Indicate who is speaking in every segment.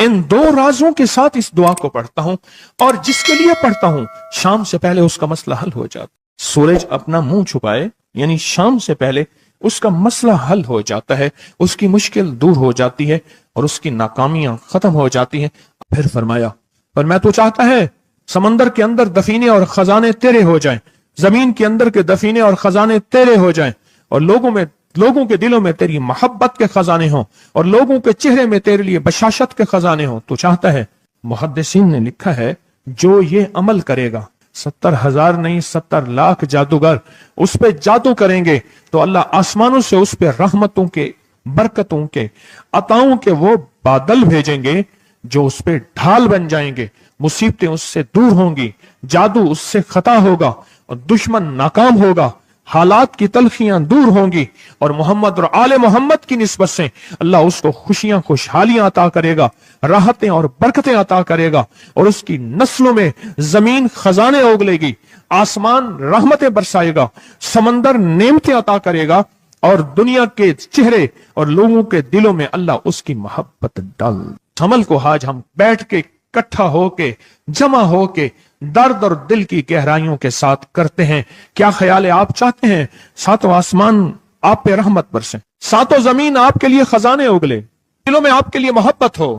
Speaker 1: इन दो राजों के साथ इस दुआ को पढ़ता हूं, और जिसके लिए पढ़ता हूं शाम से पहले उसका मसला हल हो जाता। सूरज अपना मुंह छुपाए यानी शाम से पहले उसका मसला हल हो जाता है, उसकी मुश्किल दूर हो जाती है और उसकी नाकामियां खत्म हो जाती हैं। फिर फरमाया, पर मैं तो चाहता है समंदर के अंदर दफीने और खजाने तेरे हो जाएं, जमीन के अंदर के दफीने और खजाने तेरे हो जाएं, और लोगों के दिलों में तेरी मोहब्बत के खजाने हों, और लोगों के चेहरे में तेरे लिए बशाशत के खजाने हों। तो चाहता है, मुहद्दिसीन ने लिखा है, जो ये अमल करेगा 70,000 नहीं 70 लाख जादूगर उस पे जादू करेंगे तो अल्लाह आसमानों से उस पे रहमतों के, बरकतों के, अताओं के वो बादल भेजेंगे जो उस पे ढाल बन जाएंगे। मुसीबतें उससे दूर होंगी, जादू उससे खता होगा और दुश्मन नाकाम होगा, हालात की तलखियां दूर होंगी, और मोहम्मद और आले मोहम्मद की निस्बत से अल्लाह उसको खुशियां, खुशहालियां अता करेगा, राहतें और बरकतें अता करेगा, और उसकी नस्लों में जमीन खजाने उगलेगी, आसमान रहमतें बरसाएगा, समंदर नेमतें अता करेगा, और दुनिया के चेहरे और लोगों के दिलों में अल्लाह उसकी मोहब्बत डाल। अमल को आज हम बैठ के इकट्ठा होके, जमा होके, दर्द और दिल की गहराइयों के साथ करते हैं। क्या ख्याल है? आप चाहते हैं सातों आसमान आप पे रहमत बरसे, सातों जमीन आपके लिए खजाने उगले, दिलों में आपके लिए मोहब्बत हो,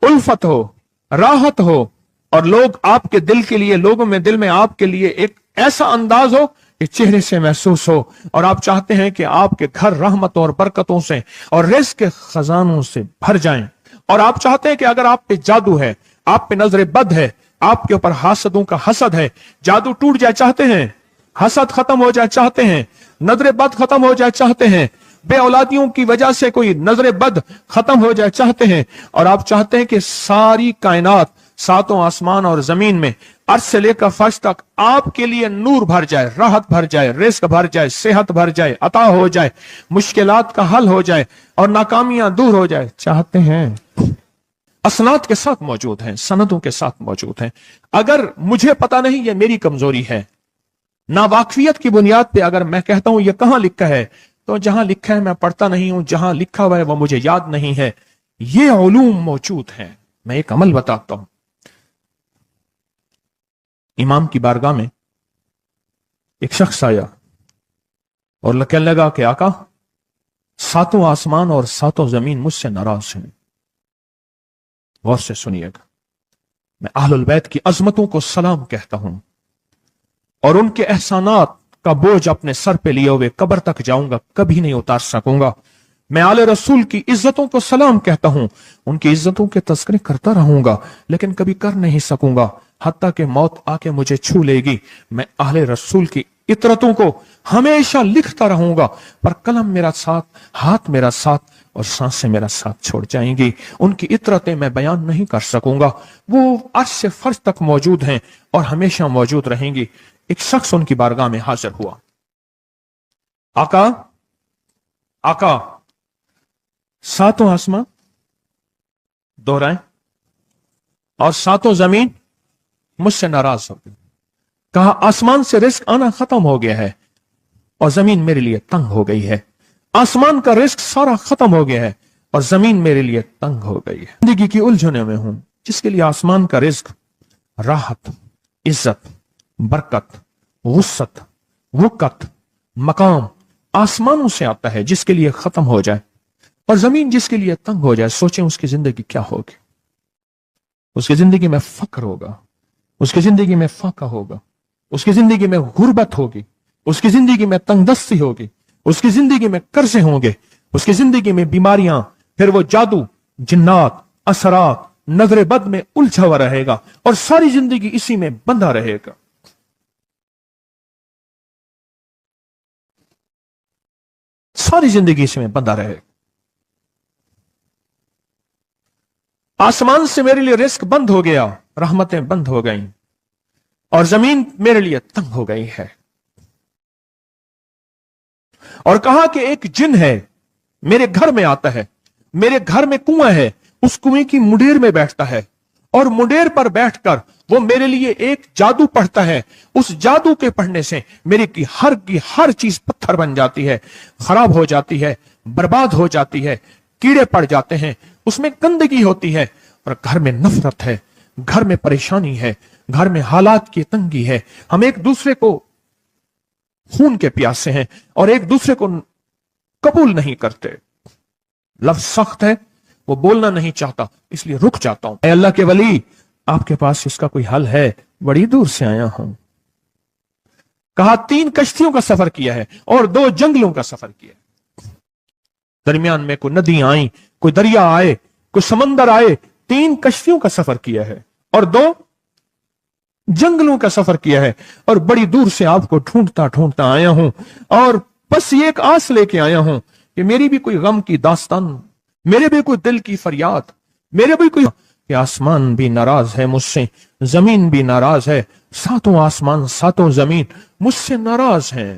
Speaker 1: उल्फत हो, राहत हो, और लोग आपके दिल के लिए, लोगों में दिल में आपके लिए एक ऐसा अंदाज हो कि चेहरे से महसूस हो, और आप चाहते हैं कि आपके घर रहमतों और बरकतों से और रिज़्क़ के खजानों से भर जाएं, और आप चाहते हैं कि अगर आप पे जादू है, आप पे नजर बद है, आपके ऊपर हासदों का हसद है, जादू टूट जाए चाहते हैं, हसद खत्म हो जाए चाहते हैं, नजर बद खत्म हो जाए चाहते हैं, बे औलादियों की वजह से कोई नजर बद खत्म हो जाए चाहते हैं, और आप चाहते हैं कि सारी कायनात, सातों आसमान और जमीन में अर्श से लेकर फर्श तक आपके लिए नूर भर जाए, राहत भर जाए, रिज़्क़ भर जाए, सेहत भर जाए, अता हो जाए, मुश्किलात का हल हो जाए और नाकामियां दूर हो जाए चाहते हैं। असनाद के साथ मौजूद हैं, सनदों के साथ मौजूद हैं। अगर मुझे पता नहीं, ये मेरी कमजोरी है, ना वाकफियत की बुनियाद पे अगर मैं कहता हूं ये कहां लिखा है, तो जहां लिखा है मैं पढ़ता नहीं हूं, जहां लिखा हुआ है वो मुझे याद नहीं है। ये उलूम मौजूद हैं। मैं एक अमल बताता हूं। इमाम की बारगाह में एक शख्स आया और कहने लगा कि आका, सातों आसमान और सातों जमीन मुझसे नाराज हैं। गौर से सुनिएगा, मैं अहलुल बैत की अजमतों को सलाम कहता हूं और उनके एहसानात का बोझ अपने सर पे लिए हुए कब्र तक जाऊंगा, कभी नहीं उतार सकूंगा। मैं आले रसूल की इज्जतों को सलाम कहता हूं, उनकी इज्जतों के तस्करे करता रहूंगा, लेकिन कभी कर नहीं सकूंगा, हत्ता कि मौत आके मुझे छू लेगी। मैं आले रसूल की इतरतों को हमेशा लिखता रहूंगा, पर कलम मेरा साथ, हाथ मेरा साथ और सांसें मेरा साथ छोड़ जाएंगी। उनकी इतरतें मैं बयान नहीं कर सकूंगा। वो अर्श से फर्श तक मौजूद हैं और हमेशा मौजूद रहेंगी। एक शख्स उनकी बारगाह में हाजिर हुआ। आका, आका, सातों आसमां दोहराएं और सातों जमीन मुझसे नाराज हो गई। कहा, आसमान से रिज़्क़ आना खत्म हो गया है और जमीन मेरे लिए तंग हो गई है। आसमान का रिज़्क़ सारा खत्म हो गया है और जमीन मेरे लिए तंग हो गई है। जिंदगी की उलझनों में हूं, जिसके लिए आसमान का रिज़्क़, राहत, इज्जत, बरकत, वुसअत, वक़्त, मकाम आसमानों से आता है, जिसके लिए खत्म हो जाए, और जमीन जिसके लिए तंग हो जाए। सोचें उसकी जिंदगी क्या होगी। उसकी जिंदगी में फक्र होगा, उसकी जिंदगी में फाका होगा, उसकी जिंदगी में गुर्बत होगी, उसकी जिंदगी में तंगदस्ती होगी, उसकी जिंदगी में कर्जे होंगे, उसकी जिंदगी में बीमारियां, फिर वो जादू, जिन्नात, असरात, नजर बद में उलझा हुआ रहेगा और सारी जिंदगी इसी में बंधा रहेगा। सारी जिंदगी इसी में बंधा रहेगा। आसमान से मेरे लिए रिज़्क़ बंद हो गया, रहमतें बंद हो गईं और जमीन मेरे लिए तंग हो गई है। और कहा कि एक जिन है, मेरे घर में आता है, मेरे घर में कुआं है, उस कुएं की मुंडेर में बैठता है और मुंडेर पर बैठकर वो मेरे लिए एक जादू पढ़ता है। उस जादू के पढ़ने से मेरी की हर चीज पत्थर बन जाती है, खराब हो जाती है, बर्बाद हो जाती है, कीड़े पड़ जाते हैं, उसमें गंदगी होती है اور گھر میں نفرت ہے، گھر میں پریشانی ہے، گھر میں حالات کی تنگی ہے، ہم ایک دوسرے کو خون کے پیاسے ہیں اور ایک دوسرے کو قبول نہیں کرتے، لفظ سخت ہے، وہ بولنا نہیں چاہتا، اس لیے رک جاتا ہوں۔ اے اللہ کے ولی، آپ کے پاس اس کا کوئی حل ہے؟ بڑی دور سے آیا ہوں۔ کہا 3 کشتیوں کا سفر کیا ہے اور 2 جنگلوں کا سفر کیا ہے، درمیان میں کوئی ندیاں آئیں، کوئی دریا آئے، کوئی سمندر آئے، 3 کشتیوں کا سفر کیا ہے اور 2 جنگلوں کا سفر کیا ہے، اور بڑی دور سے آپ کو ڈھونڈتا ڈھونڈتا آیا ہوں، اور بس یہ ایک آس لے کے آیا ہوں کہ میری بھی کوئی غم کی داستان، میرے بھی کوئی دل کی فریاد، میرے بھی کوئی، کہ آسمان بھی ناراض ہے مجھ سے، زمین بھی ناراض ہے، 7 آسمان 7 زمین مجھ سے ناراض ہیں۔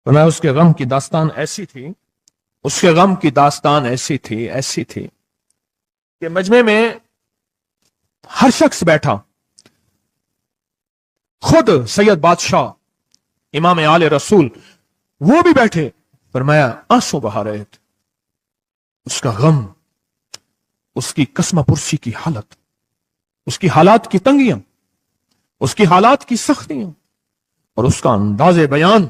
Speaker 1: میں اس کے غم کی داستان ایسی تھی، اس کے غم کی داستان ایسی تھی کہ مجمع میں ہر شخص بیٹھا، خود سید بادشاہ امام آل رسول وہ بھی بیٹھے، فرمایا آنسو بہا رہے تھے، اس کا غم، اس کی قسمہ پرسی کی حالت، اس کی حالات کی تنگیاں، اس کی حالات کی سختیاں اور اس کا انداز بیان،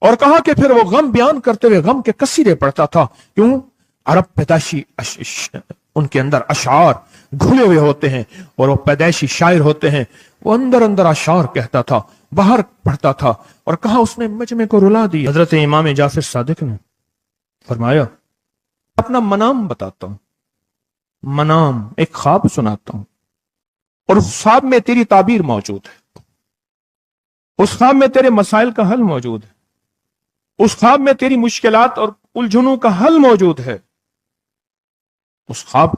Speaker 1: اور کہا کہ پھر وہ غم بیان کرتے ہوئے غم کے قصیدے پڑھتا تھا۔ کیوں؟ عرب پیدائشی ان کے اندر اشعار گھلے ہوئے ہوتے ہیں اور وہ پیدائشی شاعر ہوتے ہیں، وہ اندر اندر اشعار کہتا تھا، باہر پڑھتا تھا، اور کہا اس نے مجمع کو رلا دی۔ حضرت امام جعفر صادق نے فرمایا اپنا منام بتاتا ہوں، منام ایک خواب سناتا ہوں، اور اس خواب میں تیری تعبیر موجود ہے، اس خواب میں تیرے مسائل کا حل موجود ہے، اس خواب میں تیری مشکلات اور الجھنوں کا حل موجود ہے، اس خواب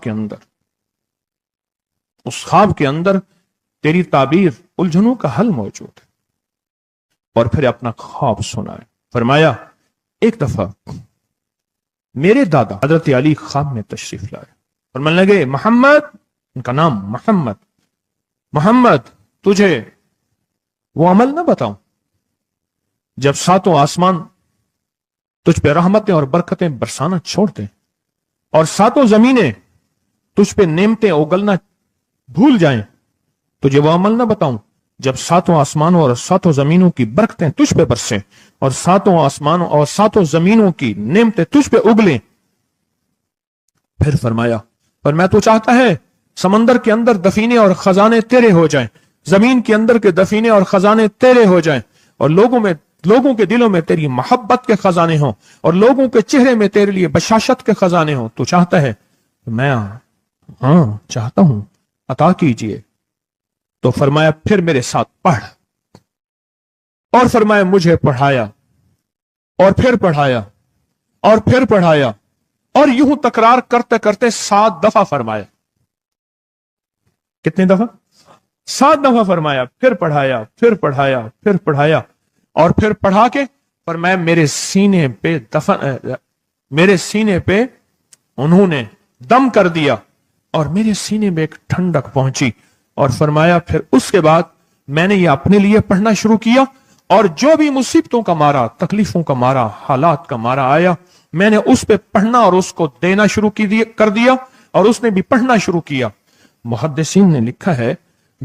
Speaker 1: کے اندر تیری تعبیر الجھنوں کا حل موجود ہے۔ اور پھر اپنا خواب سنائے، فرمایا ایک دفعہ میرے دادا حضرت علی خواب میں تشریف لائے، فرمانے لگے محمد، ان کا نام محمد تجھے وہ عمل نہ بتاؤں جب 7 آسمان تجھ پہ رحمتیں اور برکتیں برسانا چھوڑ دیں اور 7 زمینیں تجھ پہ نعمتیں اگلنا بھول جائیں، تجھے وہ عمل نہ بتاؤں جب 7 آسمانوں اور 7 زمینوں کی برکتیں تجھ پہ برسیں اور 7 آسمانوں اور 7 زمینوں کی نعمتیں تجھ پہ اگلیں۔ پھر فرمایا، پر میں تو چاہتا ہے سمندر کے اندر دفینے اور خزانے تیرے ہو جائیں، زمین کے اندر کے دفینے اور خزانے تیرے ہو جائیں، اور لوگوں کے دلوں میں تیری محبت کے خزانے ہوں، اور لوگوں کے چہرے میں تیرے لیے بشاشت کے خزانے ہوں۔ تو چاہتا ہے؟ میں ہاں چاہتا ہوں، عطا کیجئے۔ تو فرمایا پھر میرے ساتھ پڑھ، اور فرمایا مجھے پڑھایا، اور پھر پڑھایا، اور پھر پڑھایا، اور یوں تکرار کرتے کرتے 7 دفعہ فرمایا۔ کتنی دفعہ؟ 7 دفعہ فرمایا، پھر پڑھایا، پھر پڑھایا، پھر پڑھایا، اور پھر پڑھا کے فرمایا میرے سینے پہ انہوں نے دم کر دیا، اور میرے سینے میں ایک ٹھنڈک پہنچی، اور فرمایا پھر اس کے بعد میں نے یہ اپنے لیے پڑھنا شروع کیا، اور جو بھی مصیبتوں کا مارا، تکلیفوں کا مارا، حالات کا مارا آیا، میں نے اس پہ پڑھنا اور اس کو دینا شروع کر دیا، اور اس نے بھی پڑھنا شروع کیا۔ محدثین نے لکھا ہے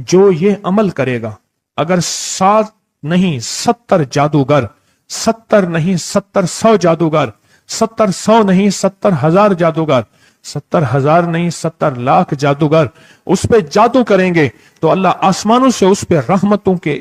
Speaker 1: جو یہ عمل کرے گا، اگر 7 نہیں 70 جادوگر، 70 نہیں 100 جادوگر، 100 نہیں 70,000 جادوگر، 70,000 نہیں 70 لاکھ جادوگر اس پہ جادو کریں گے، تو اللہ آسمانوں سے اس پہ رحمتوں کے،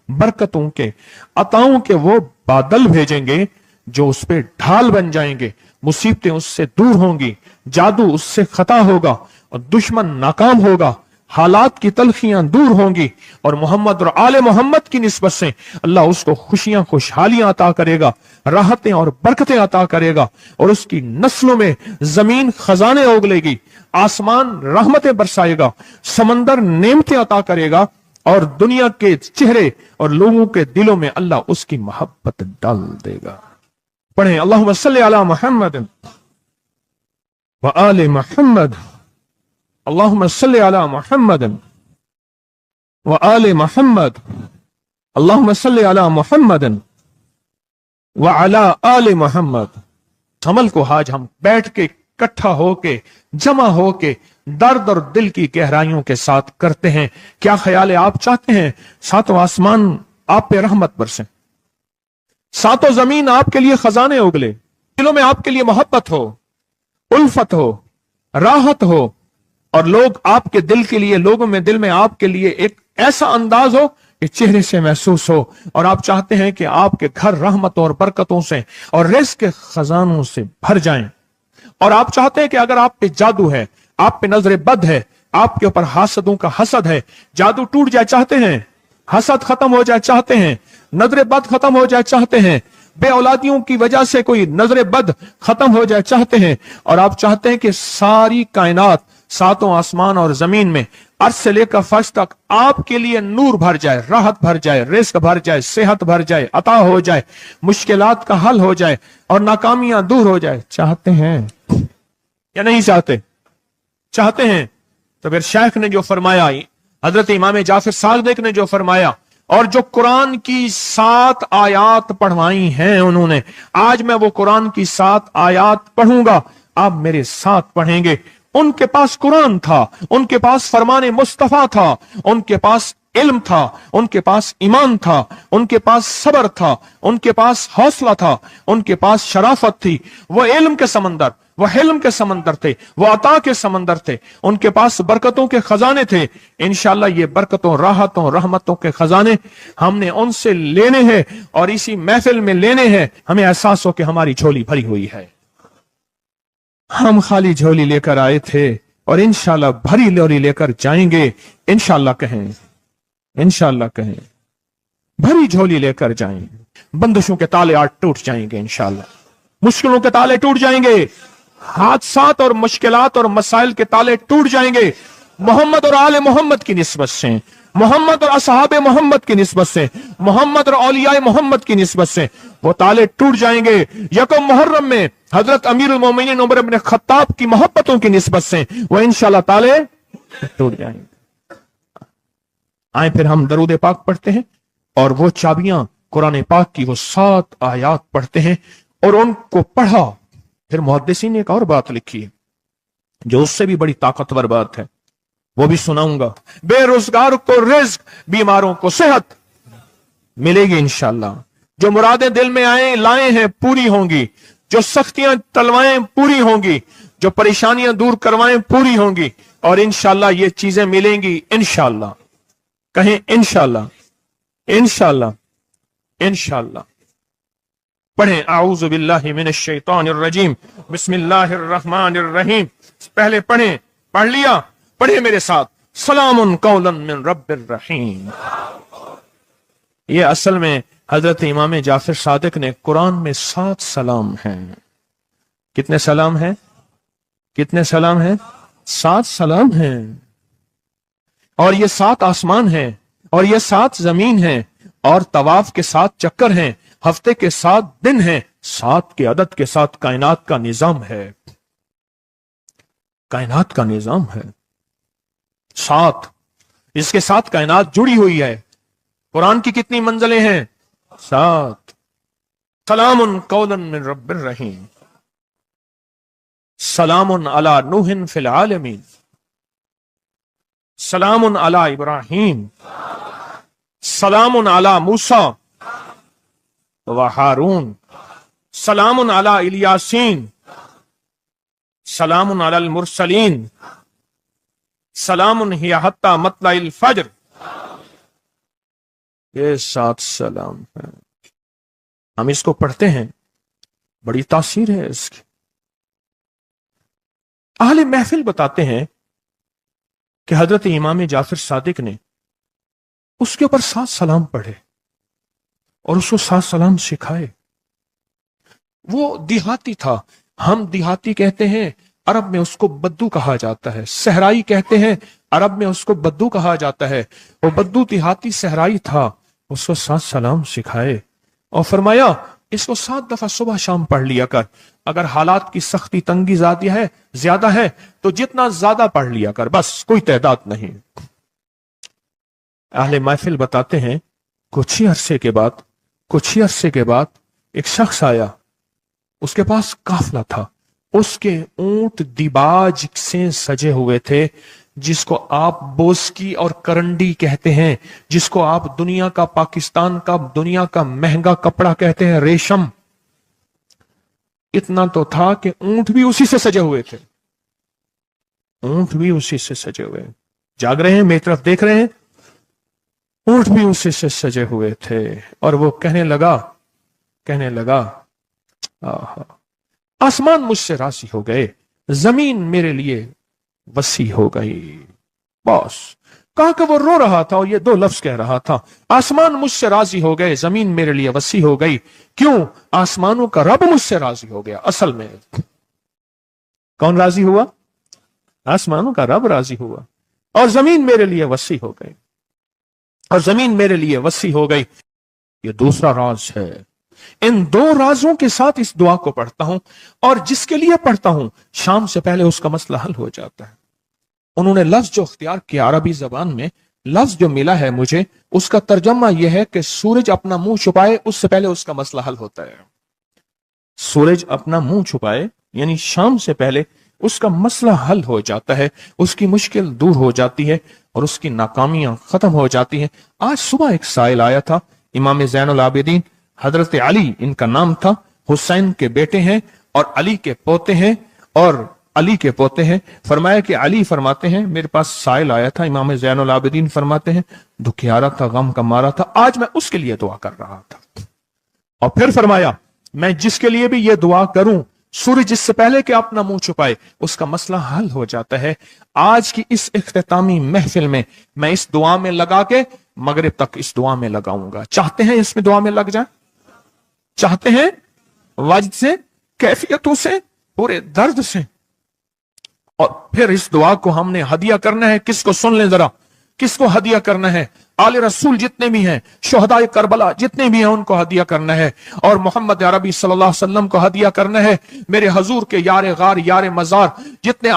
Speaker 1: برکتوں کے، عطاؤں کے وہ بادل بھیجیں گے جو اس پہ ڈھال بن جائیں گے، مصیبتیں اس سے دور ہوں گی، جادو اس سے خطا ہوگا، اور دشمن ناکام ہوگا، حالات کی تلخیاں دور ہوں گی، اور محمد اور آل محمد کی نسبت سے اللہ اس کو خوشیاں، خوشحالیاں عطا کرے گا، راحتیں اور برکتیں عطا کرے گا، اور اس کی نسلوں میں زمین خزانے اگلے گی، آسمان رحمتیں برسائے گا، سمندر نعمتیں عطا کرے گا، اور دنیا کے چہرے اور لوگوں کے دلوں میں اللہ اس کی محبت ڈال دے گا۔ پڑھیں اللہم صلی علی محمد وآل محمد، اللہم صلی علی محمد وآل محمد، اللہم صلی علی محمد وعلی آل محمد۔ عمل کو آج ہم بیٹھ کے इकट्ठा होके, जमा होके दर्द और दिल की गहराइयों के साथ करते हैं। क्या ख्याल है, आप चाहते हैं सातों आसमान आप पे रहमत बरसे, सातों जमीन आपके लिए खजाने उगले, दिलों में आपके लिए मोहब्बत हो, उल्फत हो, राहत हो, और लोग आपके दिल के लिए, लोगों में दिल में आपके लिए एक ऐसा अंदाज हो कि चेहरे से महसूस हो, और आप चाहते हैं कि आपके घर रहमतों और बरकतों से और रिज़्क़ के खजानों से भर जाएं, और आप चाहते हैं कि अगर आप पे जादू है, आप पे नजर बद है, आपके ऊपर हासदों का हसद है, जादू टूट जाए चाहते हैं, हसद खत्म हो जाए चाहते हैं, नजर बद खत्म हो जाए चाहते हैं, बे औलादियों की वजह से कोई नजर बद खत्म हो जाए चाहते हैं, और आप चाहते हैं कि सारी कायनात, सातों आसमान और जमीन में अर्श से लेकर फर्श तक आपके लिए नूर भर जाए, राहत भर जाए, रिज़्क़ भर जाए, सेहत भर जाए, अता हो जाए, मुश्किलात का हल हो जाए और नाकामियां दूर हो जाए, चाहते हैं या नहीं चाहते? चाहते हैं। तो फिर शेख ने जो फरमाया, हजरत इमाम जाफर सादिक ने जो फरमाया, और जो कुरान की 7 आयात पढ़वाई हैं उन्होंने, आज मैं वो कुरान की 7 आयात पढ़ूंगा, आप मेरे साथ पढ़ेंगे। उनके पास कुरान था, उनके पास फरमाने मुस्तफा था, उनके पास इल्म था, उनके पास ईमान था, उनके पास सब्र था, उनके पास हौसला था, उनके पास शराफत थी। वो इल्म के समंदर, वो हिल्म के समंदर थे, वो अता के समंदर थे, उनके पास बरकतों के खजाने थे। इंशाअल्लाह ये बरकतों, राहतों, रहमतों के खजाने हमने उनसे लेने हैं, और इसी महफिल में लेने हैं। हमें एहसास हो कि हमारी झोली भरी हुई है, हम खाली झोली लेकर आए थे और इंशाअल्लाह भरी झोली लेकर जाएंगे। इंशाअल्लाह कहें, इंशाअल्लाह कहें, भरी झोली लेकर जाएंगे। बंदिशों के ताले आज टूट जाएंगे इंशाअल्लाह, मुश्किलों के ताले टूट जाएंगे, हादसात और मुश्किलात और मसाइल के ताले टूट जाएंगे। मोहम्मद और आले मोहम्मद की निस्बत से, मोहम्मद और असहाबे मोहम्मद की निस्बत से, मोहम्मद और औलियाए मोहम्मद की निस्बत से वो ताले टूट जाएंगे। यकम मुहर्रम में हजरत अमीरुल मोमिनीन उमर इब्न खत्ताब की मोहब्बतों की निस्बत से वो इंशाअल्लाह ताले टूट जाएंगे। आए फिर हम दरूद पाक पढ़ते हैं, और वो चाबियां कुरान पाक की वो 7 आयात पढ़ते हैं, और उनको पढ़ा। फिर मुहद्दिसीन ने एक और बात लिखी है जो उससे भी बड़ी ताकतवर बात है, वो भी सुनाऊंगा। बेरोजगार को रिज़्क़, बीमारों को सेहत मिलेगी इंशाअल्लाह। जो मुरादें दिल में आए लाए हैं पूरी होंगी, जो सख्तियां टलवाएं पूरी होंगी, जो परेशानियां दूर करवाएं पूरी होंगी, और इंशाअल्लाह ये चीजें मिलेंगी इंशाअल्लाह। कहें इंशाअल्लाह, इंशाअल्लाह, इंशाअल्लाह। पढ़ें आऊज़ु बिल्लाहि मिनश शैतानिर रजीम, बिस्मिल्लाहिर रहमानिर रहीम। पहले पढ़ें, पढ़ लिया, पढ़े मेरे साथ, सलामुन कौलन मिन रब्बिर रहीम। ये असल में हजरत इमाम जाफर सादिक ने कुरान में 7 सलाम हैं। कितने सलाम हैं? कितने सलाम हैं? 7 सलाम हैं। और ये 7 आसमान हैं, और ये 7 जमीन हैं, और तवाफ के 7 चक्कर हैं, हफ्ते के 7 दिन हैं, 7 के अदद के साथ कायनात का निजाम है, कायनात का निजाम है 7, इसके साथ कायनात जुड़ी हुई है। कुरान की कितनी मंजिलें हैं? 7। सलामुन कौलन मिन रब्बिर रहीम, सलामुन अला नूहिन फिल आलमीन, सलामुन अला इब्राहीम, सलामुन अला मूसा व हारून, सलामुन अला इलियासीन, सलामुन अलल मुरसलीन, सलामुन हिया हत्ता मतलाइल फज्र। ये 7 सलाम है। हम इसको पढ़ते हैं, बड़ी तासीर है इसकी। अहले महफिल बताते हैं कि हजरत इमाम जाफर सादिक ने उसके ऊपर 7 सलाम पढ़े और उसको 7 सलाम सिखाए। वो देहाती था, हम देहाती कहते हैं, अरब में उसको बद्दू कहा जाता है। सहराई कहते हैं, अरब में उसको बद्दू कहा जाता है। वो बद्दू देहाती सहराई था, उसको 7 सलाम सिखाए और फरमाया इसको 7 दफा सुबह शाम पढ़ लिया कर। अगर हालात की सख्ती तंगी ज्यादा है तो जितना ज्यादा पढ़ लिया कर, बस कोई तादाद नहीं। अहले महफिल बताते हैं कुछ ही अरसे के बाद एक शख्स आया, उसके पास काफला था, उसके ऊंट दिबाज से सजे हुए थे, जिसको आप बोस्की और करंडी कहते हैं, जिसको आप दुनिया का, पाकिस्तान का दुनिया का महंगा कपड़ा कहते हैं, रेशम। इतना तो था कि ऊंट भी उसी से सजे हुए थे, ऊंट भी उसी से सजे हुए। जाग रहे हैं, मेरी तरफ देख रहे हैं? ऊंट भी उसी से सजे हुए थे। और वो कहने लगा आहा, आसमान मुझसे राजी हो गए, जमीन मेरे लिए वसी हो गई। बस कहा कि वो रो रहा था और ये दो लफ्ज कह रहा था, आसमान मुझसे राजी हो गए, जमीन मेरे लिए वसी हो गई। क्यों? आसमानों का रब मुझसे राजी हो गया। असल में कौन राजी हुआ? आसमानों का रब राजी हुआ, और जमीन मेरे लिए वसी हो गई, और जमीन मेरे लिए वसी हो गई। ये दूसरा राज है। इन दो राजों के साथ इस दुआ को पढ़ता हूं, और जिसके लिए पढ़ता हूं शाम से पहले उसका मसला हल हो जाता है। उन्होंने लफ्ज जो अख्तियार किया अरबी जबान में, लफ्ज जो मिला है मुझे, उसका तर्जमा यह है कि सूरज अपना मुंह छुपाए उससे पहले उसका मसला हल होता है। सूरज अपना मुंह छुपाए यानी शाम से पहले उसका मसला हल हो जाता है, उसकी मुश्किल दूर हो जाती है और उसकी नाकामियां खत्म हो जाती हैं। आज सुबह एक साइल आया था, इमाम ज़ैनुल आबिदीन हजरत अली इनका नाम था, हुसैन के बेटे हैं और अली के पोते हैं, और अली के पोते हैं। फरमाया कि अली फरमाते हैं, मेरे पास साइल आया था, इमाम ज़ैनुल आबिदीन फरमाते हैं, दुखियारा था, गम का मारा था, आज मैं उसके लिए दुआ कर रहा था। और फिर फरमाया, मैं जिसके लिए भी ये दुआ करूं, सूरज जिससे पहले कि अपना मुंह छुपाए उसका मसला हल हो जाता है। आज की इस इख्तितामी महफिल में मैं इस दुआ में लगा के मगरिब तक इस दुआ में लगाऊंगा। चाहते हैं इसमें दुआ में लग जाए? चाहते हैं? वजद से, कैफियतों से, पूरे दर्द से। और फिर इस दुआ को हमने हदिया करना है। किसको? सुन लें जरा, किसको हदिया करना है? आले रसूल जितने भी हैं, शोहदाए करबला जितने भी हैं, उनको हदिया करना है। और मोहम्मद अरबी सल्लल्लाहु अलैहि वसल्लम को हदिया करना है। मेरे हजूर के यार गार, यार मजार जितने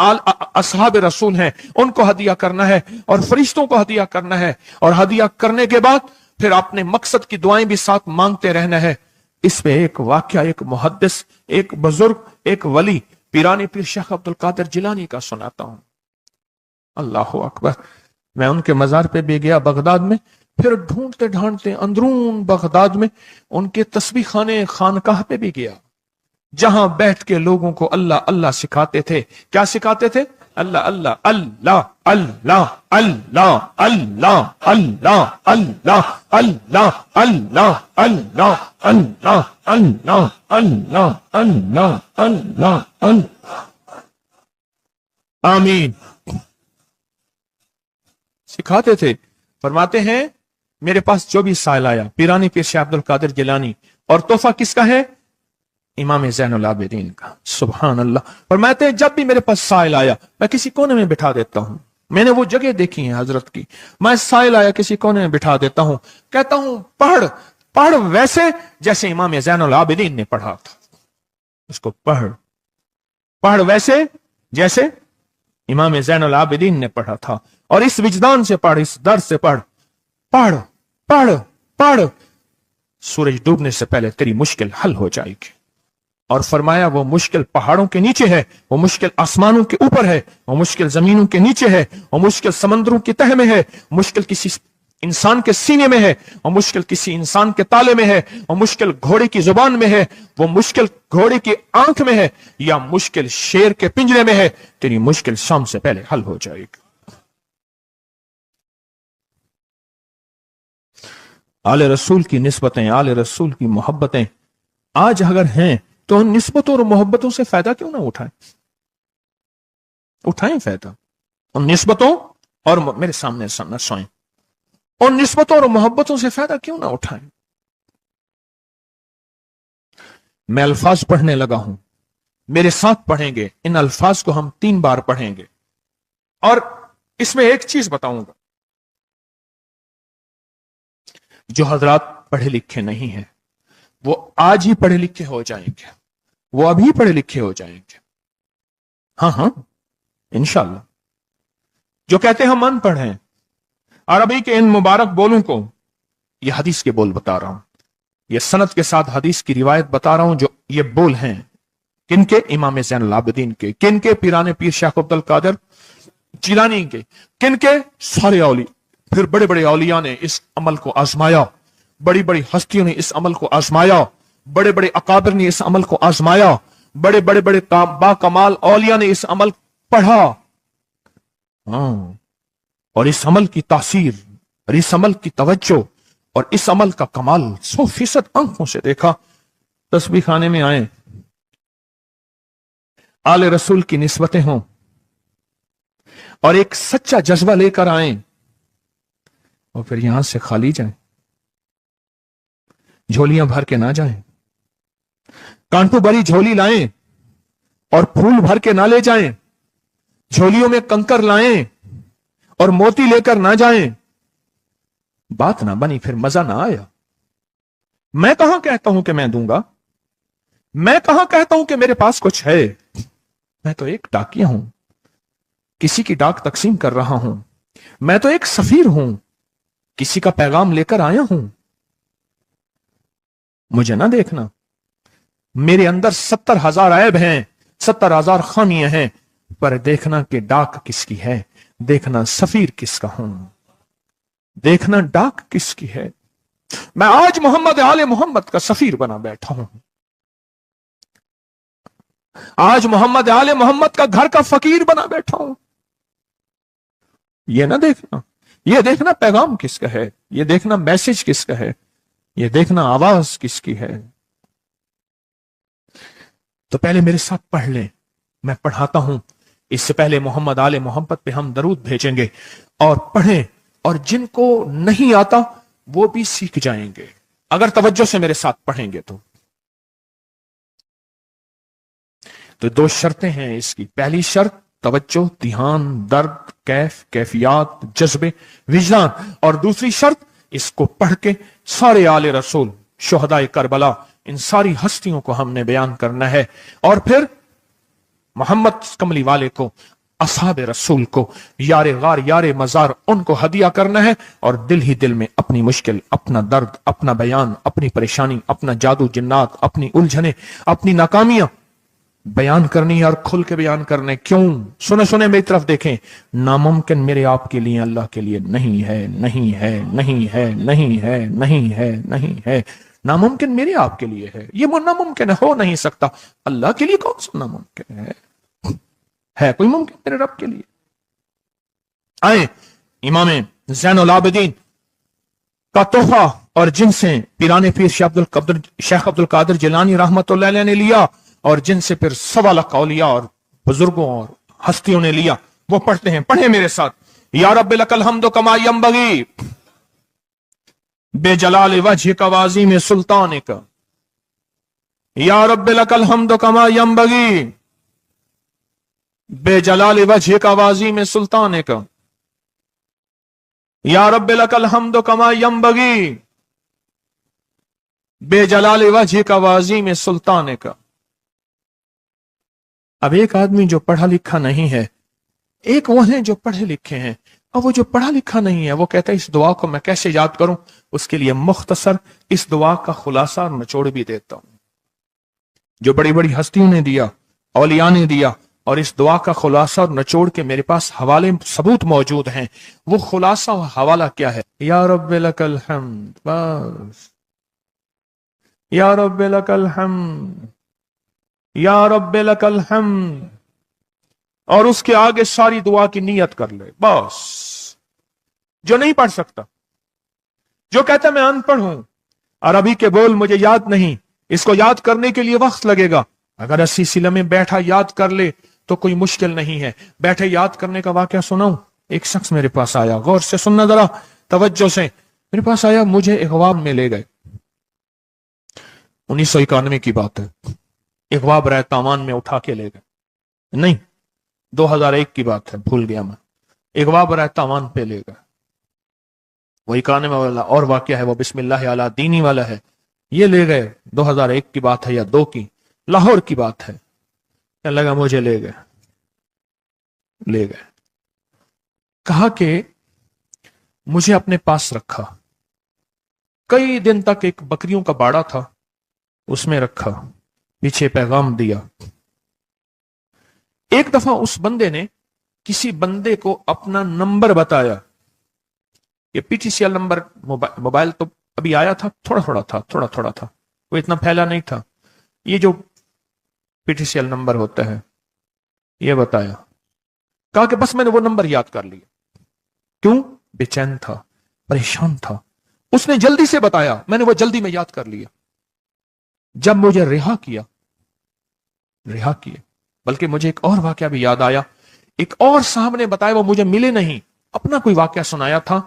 Speaker 1: असहाब रसूल हैं, उनको हदिया करना है, और फरिश्तों को हदिया करना है। और हदिया करने के बाद फिर अपने मकसद की दुआएं भी साथ मांगते रहना है। इसमें एक वाक्या, एक मुहद्दिस, एक बुजुर्ग, एक वली, पीरानी पीर शेख अब्दुल कादिर जिलानी का सुनाता हूं। अल्लाह अकबर। मैं उनके मजार पे भी गया बगदाद में, फिर ढूंढते ढांढते अंदरून बगदाद में उनके तस्बीह खाने खानकाह पे भी गया, जहां बैठ के लोगों को अल्लाह अल्लाह सिखाते थे। क्या सिखाते थे? अल्लाह अल्लाह अल्लाह अल्लाह अल्लाह अल्लाह अल्लाह अल्लाह अल्लाह अल्लाह अल्लाह अल्लाह अल्लाह अल्लाह अल्लाह अल्लाह अल्लाह। आमीन। सिखाते थे। फरमाते हैं, मेरे पास जो भी साइल आया, पीरानी पीर शेख अब्दुल कादिर जिलानी, और तोहफा किसका है? इमाम ज़ैनुल आबिदीन का। सुभान अल्लाह। फरमाते हैं, जब भी मेरे पास साइल आया, मैं किसी कोने में बिठा देता हूं। मैंने वो जगह देखी है हजरत की, मैं साइल आया किसी कोने में बिठा देता हूं, कहता हूं पढ़ पढ़ वैसे जैसे इमाम ज़ैनुल आबिदीन ने पढ़ा था। उसको पढ़ पढ़ वैसे जैसे इमाम ज़ैनुल आबिदीन ने पढ़ा था। और इस विजदान से पढ़, इस दर्द से पढ़, पढ़ पढ़ पढ़, सूरज डूबने से पहले तेरी मुश्किल हल हो जाएगी। और फरमाया, वो मुश्किल पहाड़ों के नीचे है, वो मुश्किल आसमानों के ऊपर है, वो मुश्किल जमीनों के नीचे है, वो मुश्किल समंदरों की तह में है, मुश्किल किसी इंसान के सीने में है, वो मुश्किल किसी इंसान के ताले में है, वो मुश्किल घोड़े की जुबान में है, वो मुश्किल घोड़े की आंख में है, या मुश्किल शेर के पिंजरे में है। तेरी मुश्किल शाम से पहले हल हो जाएगी। आले रसूल की निस्बतें, आले रसूल की मोहब्बतें आज अगर हैं, तो उन निस्बतों और मोहब्बतों से फायदा क्यों ना उठाएं? उठाएं फायदा उन निस्बतों और, मेरे सामने न सोएं, उन निस्बतों और मोहब्बतों से फायदा क्यों ना उठाएं? मैं अल्फाज पढ़ने लगा हूं, मेरे साथ पढ़ेंगे। इन अल्फाज को हम 3 बार पढ़ेंगे। और इसमें एक चीज बताऊंगा, जो हजरात पढ़े लिखे नहीं हैं, वो आज ही पढ़े लिखे हो जाएंगे, वो अभी पढ़े लिखे हो जाएंगे। हाँ हाँ, इंशाल्लाह। जो कहते हैं हम अनपढ़ हैं, अरबी के इन मुबारक बोलों को, ये हदीस के बोल बता रहा हूं, ये सनद के साथ हदीस की रिवायत बता रहा हूं, जो ये बोल हैं किन के? इमाम ज़ैनुल आबिदीन के। किन के? पीराने पीर शेख अब्दुल कादिर जिलानी के। किन के? सारे औलिया। फिर बड़े बड़े औलिया ने इस अमल को आजमाया, बड़ी बड़ी हस्तियों ने इस अमल को आजमाया, बड़े बड़े अकाबिर ने इस अमल को आजमाया, बड़े बड़े बड़े बाकमाल औलिया ने इस अमल पढ़ा। हाँ, और इस अमल की तासीर और इस अमल की तवज्जो और इस अमल का कमाल 100% आंखों से देखा। तस्बीह खाने में आए, आले रसूल की निस्बतें हों और एक सच्चा जज्बा लेकर आए और फिर यहां से खाली जाएं, झोलियां भर के ना जाएं, कांटों भरी झोली लाएं और फूल भर के ना ले जाएं, झोलियों में कंकर लाएं और मोती लेकर ना जाएं। बात ना बनी, फिर मजा ना आया। मैं कहां कहता हूं कि मैं दूंगा, मैं कहां कहता हूं कि मेरे पास कुछ है। मैं तो एक डाकिया हूं, किसी की डाक तकसीम कर रहा हूं। मैं तो एक सफीर हूं, किसी का पैगाम लेकर आया हूं। मुझे ना देखना, मेरे अंदर 70,000 ऐब हैं, 70,000 खामियां हैं, पर देखना कि डाक किसकी है, देखना सफीर किसका हूं, देखना डाक किसकी है। मैं आज मोहम्मद आले मोहम्मद का सफीर बना बैठा हूं। आज मोहम्मद आले मोहम्मद का घर का फकीर बना बैठा हूं। यह ना देखना, यह देखना पैगाम किसका है, यह देखना मैसेज किसका है, यह देखना आवाज किसकी है। तो पहले मेरे साथ पढ़ लें, मैं पढ़ाता हूं। इससे पहले मोहम्मद आले मोहम्मद पे हम दरूद भेजेंगे और पढ़ें, और जिनको नहीं आता वो भी सीख जाएंगे अगर तवज्जो से मेरे साथ पढ़ेंगे। तो दो शर्तें हैं इसकी। पहली शर्त तवज्जो, ध्यान, दर्द, कैफियत, जज्बे, विजदान। और दूसरी शर्त, इसको पढ़ के सारे आले रसूल, शुहदाए करबला, इन सारी हस्तियों को हमने बयान करना है। और फिर मोहम्मद कमली वाले को, असहाब रसूल को, यारे गार यारे मजार, उनको हदिया करना है। और दिल ही दिल में अपनी मुश्किल, अपना दर्द, अपना बयान, अपनी परेशानी, अपना जादू जिन्नात, अपनी उलझने, अपनी नाकामियां बयान करनी और खुल के बयान करने। क्यों? सुने सुने मेरी तरफ देखें। नामुमकिन मेरे आपके लिए अल्लाह के लिए नहीं है, नहीं है, नहीं है, नहीं है, नहीं है, नहीं है। नामुमकिन मेरे आपके लिए है, ये नामुमकिन हो नहीं सकता। अल्लाह के लिए कौन सा नामुमकिन है कोई मुमकिन मेरे रब के लिए? आए इमाम ज़ैनुल आबिदीन का तोहफा, और जिनसे पीराने पीर शेख अब्दुल कादिर जिलानी रहमतुल्लाह अलैह ने लिया, और जिनसे फिर 1.25 लाख औलिया और बुजुर्गों और हस्तियों ने लिया, वो पढ़ते हैं। पढ़े मेरे साथ। या रब्बी लकल हम्दु कमा यंबगी बेजलाल वजह का वाजी में सुल्तान का। या रब्बी लकल हम्दु कमा यंबगी बेजलाल वजह का वाजी में सुल्तान का। या रब्बी लकल हम्दु कमा यंबगी बेजलाल वजह का वाजी में सुल्तान का। अब एक आदमी जो पढ़ा लिखा नहीं है, एक वो है जो पढ़े लिखे हैं। अब वो जो पढ़ा लिखा नहीं है, वो कहता है इस दुआ को मैं कैसे याद करूं। उसके लिए मुख्तसर इस दुआ का खुलासा और निचोड़ भी देता हूं, जो बड़ी बड़ी हस्तियों ने दिया, औलिया ने दिया। और इस दुआ का खुलासा और निचोड़ के मेरे पास हवाले सबूत मौजूद हैं। वो खुलासा और हवाला क्या है? या रब्बी लकल हम्द, बस। या रब्बी लकल हम्द, या रब्बी लकल हम्द। और उसके आगे सारी दुआ की नियत कर ले, बस। जो नहीं पढ़ सकता, जो कहता मैं अनपढ़ हूं, अरबी के बोल मुझे याद नहीं, इसको याद करने के लिए वक्त लगेगा, अगर 80 सिले में बैठा याद कर ले तो कोई मुश्किल नहीं है। बैठे याद करने का वाकया सुनाऊं। एक शख्स मेरे पास आया, गौर से सुनना जरा, तवज्जो से। मेरे पास आया, मुझे इगवाब में ले गए। 1991 की बात है। इगवाब राय तावान में उठा के ले गए, नहीं 2001 की बात है, भूल गया मैं। इगवाब राय तावान पे ले गए। वही काने वाला और वाकया है, वो बिस्मिल्लाह अला दीनी वाला है। ये ले गए, 2001 की बात है या 2 की, लाहौर की बात है। क्या लगा, मुझे ले गए। कहा कि मुझे अपने पास रखा। कई दिन तक एक बकरियों का बाड़ा था, उसमें रखा, पीछे पैगाम दिया, ایک دفعہ اس بندے نے کسی بندے کو اپنا نمبر بتایا. یہ پی ٹی سی ایل نمبر موبائل تو ابھی آیا تھا, تھوڑا تھوڑا تھا, وہ اتنا پھیلا نہیں تھا. یہ جو پی ٹی سی ایل نمبر ہوتا ہے یہ بتایا, کہا کہ بس میں نے وہ نمبر یاد کر لیا. کیوں؟ بے چین تھا, پریشان تھا. اس نے جلدی سے بتایا, میں نے وہ جلدی میں یاد کر لیا. جب مجھے رہا کیا, بلکہ مجھے ایک اور واقعہ بھی یاد آیا. ایک اور صاحب نے بتایا, وہ مجھے ملے نہیں, اپنا کوئی واقعہ سنایا تھا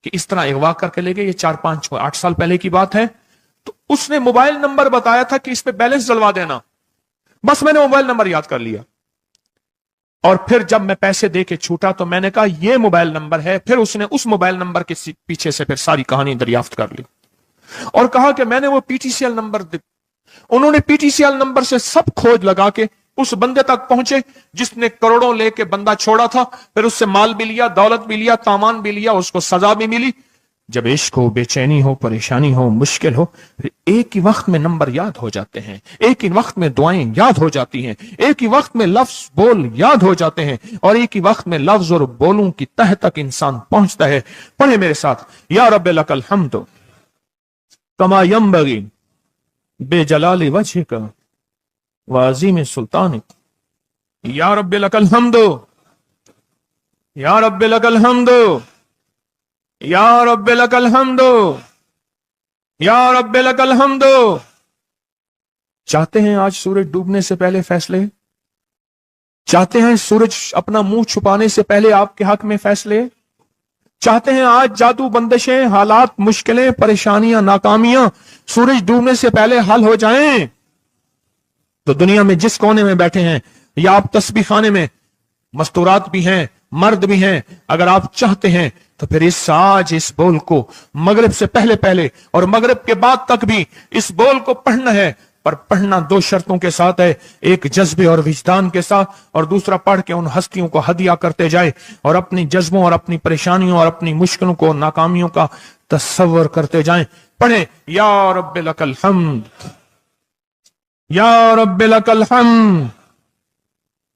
Speaker 1: کہ اس طرح اغوا کر کے لے گئے. یہ 4 5 8 سال پہلے کی بات ہے. تو اس نے موبائل نمبر بتایا تھا کہ اس پہ بیلنس ڈلوا دینا. بس میں نے موبائل نمبر یاد کر لیا. اور پھر جب میں پیسے دے کے چھوٹا تو میں نے کہا یہ موبائل نمبر ہے. پھر اس نے اس موبائل نمبر کے پیچھے سے پھر ساری کہانی دریافت کر لی اور کہا کہ میں نے وہ پی ٹی سی ایل نمبر انہوں نے پی ٹی سی ایل نمبر سے سب کھوج لگا کے اس بندے تک پہنچے جس نے کروڑوں لے کے بندہ چھوڑا تھا. پھر اس سے مال بھی لیا, دولت بھی لیا, سامان بھی لیا, اس کو سزا بھی ملی. جب عشق ہو, بے چینی ہو, پریشانی ہو, مشکل ہو, ایک ہی وقت میں نمبر یاد ہو جاتے ہیں, ایک ہی وقت میں دعائیں یاد ہو جاتی ہیں, ایک ہی وقت میں لفظ بول یاد ہو جاتے ہیں, اور ایک ہی وقت میں لفظ اور بولوں کی تہ تک انسان پہنچتا ہے. پڑھے میرے ساتھ, یا رب لک الحمد کما ینبغی بے جلال وجہک وعظیم سلطانک. یا رب لک الحمد, یا رب لک الحمد, یا رب لک الحمد, یا رب لک الحمد. چاہتے ہیں آج سورج ڈوبنے سے پہلے فیصلے؟ چاہتے ہیں سورج اپنا منہ چھپانے سے پہلے آپ کے حق میں فیصلے؟ چاہتے ہیں آج جادو, بندشیں, حالات, مشکلیں, پریشانیاں, ناکامیاں سورج ڈوبنے سے پہلے حل ہو جائیں؟ تو دنیا میں جس کونے میں بیٹھے ہیں, یا آپ تسبیح خانے میں, مستورات بھی ہیں, مرد بھی ہیں, اگر آپ چاہتے ہیں تو پھر اس بول کو مغرب سے پہلے اور مغرب کے بعد تک بھی اس بول کو پڑھنا ہے. پر پڑھنا 2 شرطوں کے ساتھ ہے, ایک جذبے اور وجدان کے ساتھ, اور دوسرا پڑھ کے ان ہستیوں کو ہدیہ کرتے جائے اور اپنی جذبوں اور اپنی پریشانیوں اور اپنی مشکلوں کو, ناکامیوں کا تصور کرتے جائیں. پڑھیں, یا رب لک الحمد, یا رب لک الحمد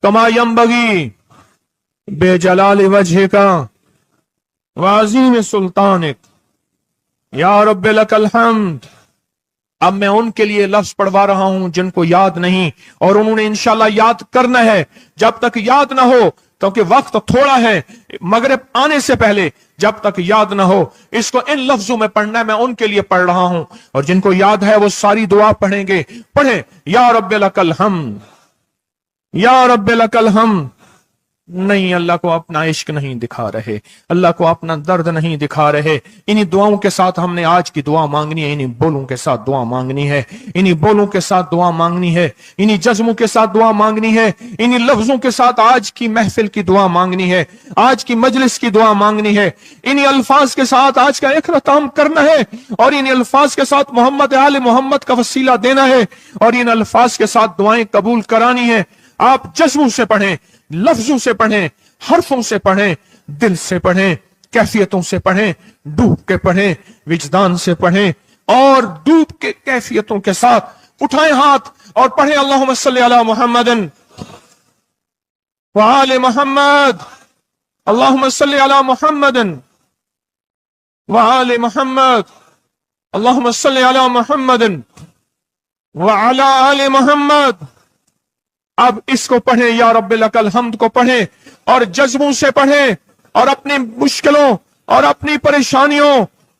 Speaker 1: کما ینبغی بے جلال وجہک وعظیم سلطانک. یا رب لک الحمد. اب میں ان کے لیے لفظ پڑھوا رہا ہوں جن کو یاد نہیں, اور انہوں نے انشاءاللہ یاد کرنا ہے. جب تک یاد نہ ہو, کیونکہ وقت تھوڑا ہے, مغرب آنے سے پہلے جب تک یاد نہ ہو اس کو ان لفظوں میں پڑھنا ہے. میں ان کے لیے پڑھ رہا ہوں, اور جن کو یاد ہے وہ ساری دعا پڑھیں گے. پڑھیں, یا رب لک الحمد, یا رب لک الحمد. نہیں, اللہ کو اپنا عشق نہیں دکھا رہے, اللہ کو اپنا درد نہیں دکھا رہے. انہی دعاؤں کے ساتھ ہم نے آج کی دعا مانگنی ہے, انہی بولوں کے ساتھ دعا مانگنی ہے, انہی بولوں کے ساتھ دعا مانگنی ہے, انہی جذبوں کے ساتھ دعا مانگنی ہے, انہی لفظوں کے ساتھ آج کی محفل کی دعا مانگنی ہے, آج کی مجلس کی دعا مانگنی ہے. انہی الفاظ کے ساتھ آج کا اختتام کرنا ہے, اور انہی الفاظ کے ساتھ محمد آل محمد کا وسیلہ دینا ہے, اور ان الفاظ کے ساتھ دعائیں قبول کرانی ہے. آپ جذبوں سے پڑھیں, لفظوں سے پڑھیں, حرفوں سے پڑھیں, دل سے پڑھیں, کیفیتوں سے پڑھیں, ڈوب کے پڑھیں, وجدان سے پڑھیں, اور ڈوب کے کیفیتوں کے ساتھ اٹھائیں ہاتھ اور پڑھیں, اللہم صلی علی محمد وآل محمد, اللہم صلی علی محمد وآل محمد, اللہم صلی علی محمد وعلی آل محمد. اب اس کو پڑھیں, یا رب لک الحمد کو پڑھیں, اور جذبوں سے پڑھیں, اور اپنی مشکلوں اور اپنی پریشانیوں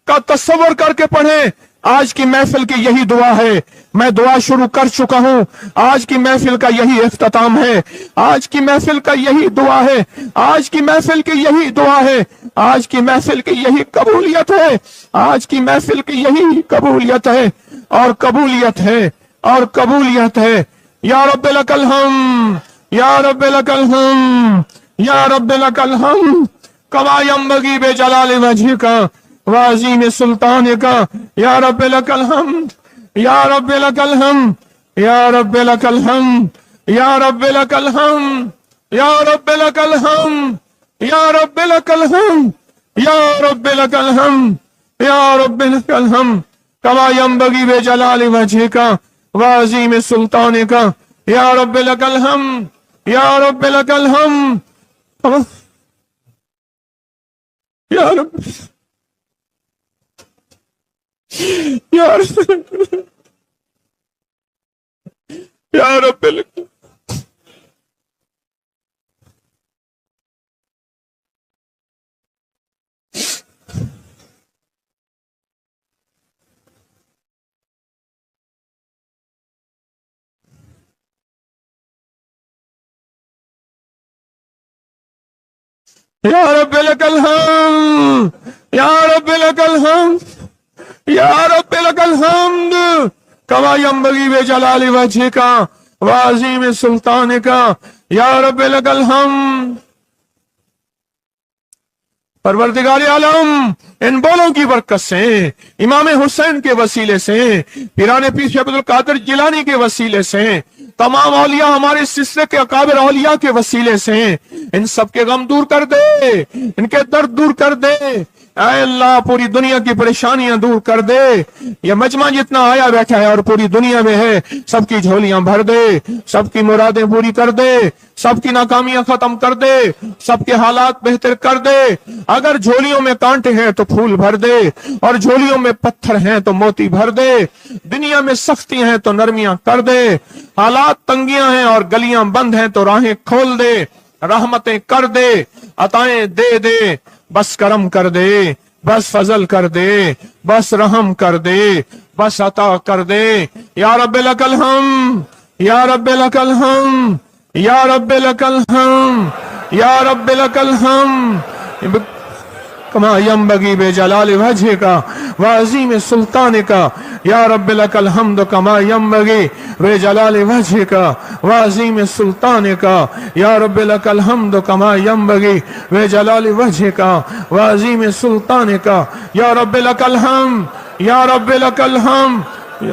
Speaker 1: کا تصور کر کے پڑھیں. آج کی محفل کی یہی دعا ہے, میں دعا شروع کر چکا ہوں, آج کی محفل کا یہی اختتام ہے, آج کی محفل کا یہی دعا ہے, آج کی محفل کی یہی دعا ہے, آج کی محفل کی یہی قبولیت ہے, آج کی محفل کی یہی قبولیت ہے, اور قبولیت ہے, اور قبولیت ہے. یا رب لک الحمد, یا رب لک الحمد, یا رب لک الحمد کما ینبغی بے جلال وجہک وعظیم سلطانک. یا رب لک الحمد, یا رب لک الحمد, یا رب لک الحمد, یا رب لک الحمد, یا رب لک الحمد, یا رب لک الحمد, یا رب لک الحمد, یا رب لک الحمد کما ینبغی بے جلال وجہک وعظیم سلطانک. یا رب لک الحمد, یا رب لک الحمد یا رب یا رب یا رب لک یا رب لک الحمد یا رب لک الحمد یا رب لک الحمد کما ینبغی بجلال وجہک وعظیم سلطانک یا رب لک الحمد۔ پروردگار عالم ان بولوں کی برکت سے، امام حسین کے وسیلے سے، پیران پیر شیخ عبد القادر جیلانی کے وسیلے سے، تمام اولیاء ہمارے سلسلے کے اکابر اولیاء کے وسیلے سے ان سب کے غم دور کر دے، ان کے درد دور کر دے، اے اللہ پوری دنیا کی پریشانیاں دور کر دے۔ یہ مجمع جتنا آیا بیٹھا ہے اور پوری دنیا میں ہے، سب کی جھولیاں بھر دے، سب کی مرادیں پوری کر دے، سب کی ناکامیاں ختم کر دے، سب کے حالات بہتر کر دے۔ اگر جھولیوں میں کانٹے ہیں تو پھول بھر دے، اور جھولیوں میں پتھر ہیں تو موتی بھر دے، دنیا میں سختی ہیں تو نرمیاں کر دے، حالات تنگیاں ہیں اور گلیاں بند ہیں تو راہیں کھول دے، رحمتیں کر دے، عطائیں دے دے، بس کرم کر دے، بس فضل کر دے، بس رحم کر دے، بس عطا کر دے۔ یا رب لک الحمد یا رب لک الحمد یا رب لک الحمد یا رب لک الحمد کما ینبغی بجلال وجہک وعظیم سلطانک یا رب لک الحمد کما ینبغی بجلال وجہک وعظیم سلطانک یا رب لک الحمد کما ینبغی بجلال وجہک وعظیم سلطانک یا رب لک الحمد یا رب لک الحمد۔